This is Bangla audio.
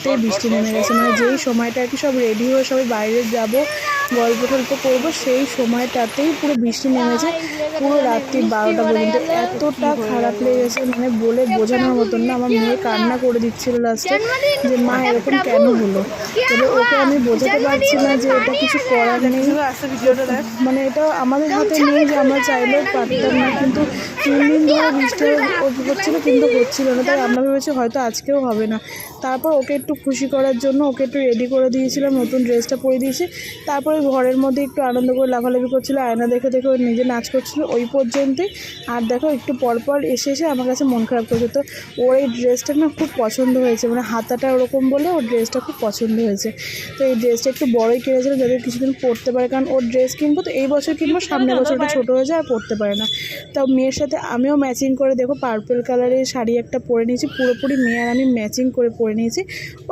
রাত্রেই বৃষ্টি নেমে গেছে। মানে যেই সময়টা আর কি সব রেডি হয়ে সবাই বাইরে যাব, গল্প টল্প করবো, সেই সময়টাতেই পুরো বৃষ্টি নেমেছে, পুরো রাত্রি 12টা পর্যন্ত। এতটা খারাপ লেগেছে, মানে বলে বোঝানোর মতন না। আমার মেয়ে কান্না করে দিচ্ছিল লাস্টে যে মা এরকম কেন হলো। এবার ওকে আমি বোঝাতে পারছি না যে এটা কিছু করার নেই, মানে এটা আমাদের হাতে নেই যে আমরা চাইলেও পারতাম না। কিন্তু 3 দিন ধরে বৃষ্টি হচ্ছিলো কিন্তু হচ্ছিল না, তাই আমরা ভেবেছি হয়তো আজকেও হবে না। তারপর ওকে একটু খুশি করার জন্য ওকে একটু রেডি করে দিয়েছিলাম, নতুন ড্রেসটা পরে দিয়েছি। তারপরে ঘরের মধ্যে একটু আনন্দ করে লাফালাফি করছিলো, আয়না দেখে দেখে ওর নিজে নাচ করছিলো, ওই পর্যন্তই। আর দেখো একটু পরপর এসে আমার কাছে মন খারাপ করছে। তো ওর এই ড্রেসটা না খুব পছন্দ হয়েছে, মানে হাতাটা ওরকম বলে ওর ড্রেসটা খুব পছন্দ হয়েছে। তো এই ড্রেসটা একটু বড়োই কিনেছিলাম যাতে কিছুদিন পরতে পারে, কারণ ওর ড্রেস কিনবো তো এই বছর কিনবো, সামনের বছরটা ছোটো হয়ে যায় আর পরতে পারে না। তো মেয়ের সাথে আমিও ম্যাচিং করে দেখো পার্পল কালারের শাড়ি একটা পরে নিয়েছি, পুরোপুরি মেয়ে আর আমি ম্যাচিং করে পরে নিয়েছি।